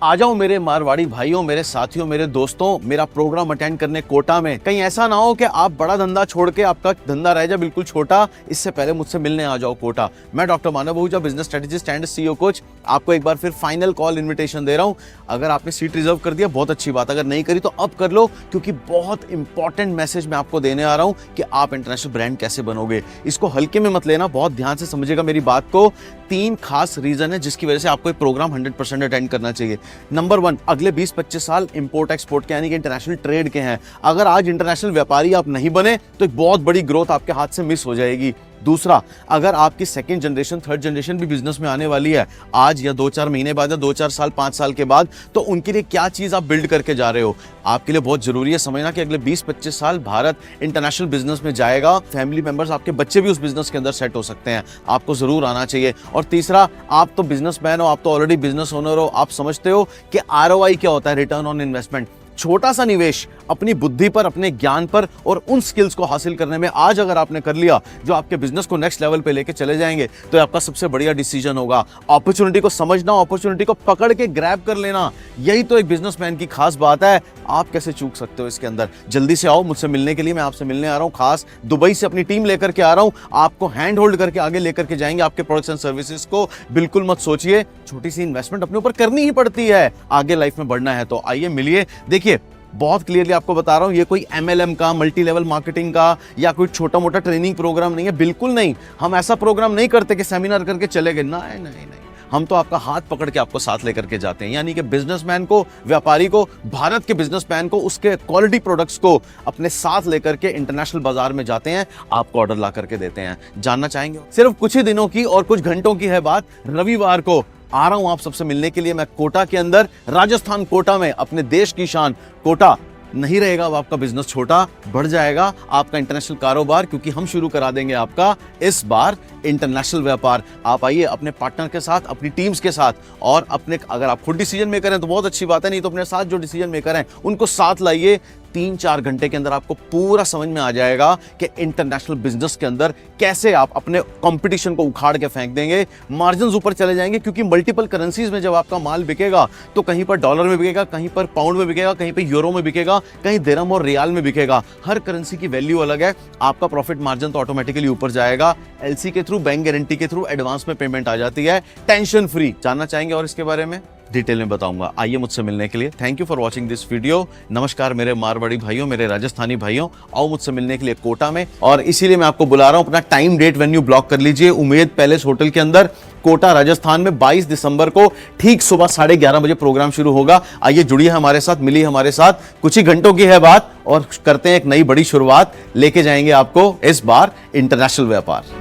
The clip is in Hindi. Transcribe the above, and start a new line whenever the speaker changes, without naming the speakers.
आ जाओ मेरे मारवाड़ी भाइयों, मेरे साथियों, मेरे दोस्तों, मेरा प्रोग्राम अटेंड करने कोटा में। कहीं ऐसा ना हो कि आप बड़ा धंधा छोड़ के आपका धंधा रह जाए बिल्कुल छोटा, इससे पहले मुझसे मिलने आ जाओ कोटा। मैं doctor Manav Ahuja, business strategist and CEO coach, आपको एक बार फिर फाइनल कॉल इन्विटेशन दे रहा हूं। अगर आपने सीट रिजर्व कर दिया बहुत अच्छी बात, अगर नहीं करी तो अब कर लो, क्योंकि बहुत इंपॉर्टेंट मैसेज मैं आपको देने आ रहा हूं कि आप इंटरनेशनल ब्रांड कैसे बनोगे। इसको हल्के में मत लेना, बहुत ध्यान से समझिएगा मेरी बात को। 3 खास रीजन है जिसकी वजह से आपको ये प्रोग्राम 100% अटेंड करना चाहिए। नंबर 1, अगले 20-25 साल इंपोर्ट एक्सपोर्ट के यानी कि इंटरनेशनल ट्रेड के हैं। अगर आज इंटरनेशनल व्यापारी आप नहीं बने तो एक बहुत बड़ी ग्रोथ आपके हाथ से मिस हो जाएगी। दूसरा, अगर आपकी सेकंड जनरेशन, थर्ड जनरेशन भी बिजनेस में आने वाली है आज या 2-4 महीने बाद या 2-4 साल, 5 साल के बाद, तो उनके लिए क्या चीज आप बिल्ड करके जा रहे हो। आपके लिए बहुत जरूरी है समझना कि अगले 20-25 साल भारत इंटरनेशनल बिजनेस में जाएगा। फैमिली मेंबर्स, आपके बच्चे भी उस बिजनेस के अंदर सेट हो सकते हैं, आपको जरूर आना चाहिए। और तीसरा, आप तो बिजनेसमैन हो, आप तो ऑलरेडी बिजनेस ओनर हो, आप समझते हो कि ROI क्या होता है, रिटर्न ऑन इन्वेस्टमेंट। छोटा सा निवेश अपनी बुद्धि पर, अपने ज्ञान पर और उन स्किल्स को हासिल करने में आज अगर आपने कर लिया जो आपके बिजनेस को नेक्स्ट लेवल पे लेके चले जाएंगे, तो आपका सबसे बढ़िया डिसीजन होगा। अपॉर्चुनिटी को समझना, अपॉर्चुनिटी को पकड़ के ग्रैब कर लेना, यही तो एक बिजनेसमैन की खास बात है। आप कैसे चूक सकते हो इसके अंदर। जल्दी से आओ मुझसे मिलने के लिए, मैं आपसे मिलने आ रहा हूं। खास दुबई से अपनी टीम लेकर के आ रहा हूं, आपको हैंड होल्ड करके आगे लेकर के जाएंगे आपके प्रोडक्ट्स एंड सर्विसेज को। बिल्कुल मत सोचिए, छोटी सी इन्वेस्टमेंट अपने ऊपर करनी ही पड़ती है आगे लाइफ में बढ़ना है तो। आइए मिलिए। देखिए, बहुत क्लियरली आपको बता रहा हूं, ये कोई MLM का, मल्टी लेवल मार्केटिंग का या कोई छोटा मोटा ट्रेनिंग प्रोग्राम नहीं है, बिल्कुल नहीं। हम ऐसा प्रोग्राम नहीं करते कि सेमिनार करके चले गए, नहीं नहीं नहीं। हम तो आपका हाथ पकड़ के आपको साथ लेकर के जाते हैं, यानी कि बिजनेसमैन को, व्यापारी को, भारत के बिजनेसमैन को, उसके क्वालिटी प्रोडक्ट्स को अपने साथ लेकर के इंटरनेशनल बाजार में जाते हैं, आपको ऑर्डर ला करके देते हैं। जानना चाहेंगे? सिर्फ कुछ ही दिनों की और कुछ घंटों की है बात। रविवार को आ रहा हूं आप सबसे मिलने के लिए मैं कोटा के अंदर, राजस्थान कोटा में, अपने देश की शान कोटा। नहीं रहेगा अब आपका बिजनेस छोटा, बढ़ जाएगा आपका इंटरनेशनल कारोबार, क्योंकि हम शुरू करा देंगे आपका इस बार इंटरनेशनल व्यापार। आप आइए अपने पार्टनर के साथ, अपनी टीम्स के साथ, और अपने, अगर आप खुद डिसीजन मेकर हैं तो बहुत अच्छी बात है, नहीं तो अपने साथ जो डिसीजन मेकर हैं उनको साथ लाइए। 3-4 घंटे के अंदर आपको पूरा समझ में आ जाएगा कि इंटरनेशनल बिजनेस के अंदर कैसे आप अपने कंपटीशन को उखाड़ के फेंक देंगे, मार्जिन्स ऊपर चले जाएंगे। क्योंकि मल्टीपल करेंसीज में जब आपका माल बिकेगा तो कहीं पर डॉलर में बिकेगा, कहीं पर पाउंड में बिकेगा, कहीं पर यूरो में बिकेगा, कहीं दिरहम और रियाल में बिकेगा। हर करेंसी की वैल्यू अलग है, आपका प्रॉफिट मार्जिन तो ऑटोमेटिकली ऊपर जाएगा। LC के थ्रू, बैंक गारंटी के थ्रू एडवांस में पेमेंट आ जाती है, टेंशन फ्री। जानना चाहेंगे और इसके बारे में डिटेल में बताऊंगा। आइए मुझसे मिलने के लिए। Thank you for watching this video. नमस्कार मेरे मारवाड़ी भाइयों, मेरे राजस्थानी भाइयों, आओ मुझसे मिलने के लिए कोटा में, और इसीलिए मैं आपको बुला रहा हूं। अपना टाइम, डेट, वेन्यू ब्लॉक कर लीजिए। उमेद पैलेस होटल के अंदर, कोटा राजस्थान में 22 दिसंबर को ठीक सुबह 11:30 बजे प्रोग्राम शुरू होगा। आइए जुड़िए हमारे साथ, मिलिए हमारे साथ। कुछ ही घंटों की है बात और करते हैं एक नई बड़ी शुरुआत। लेके जाएंगे आपको इस बार इंटरनेशनल व्यापार।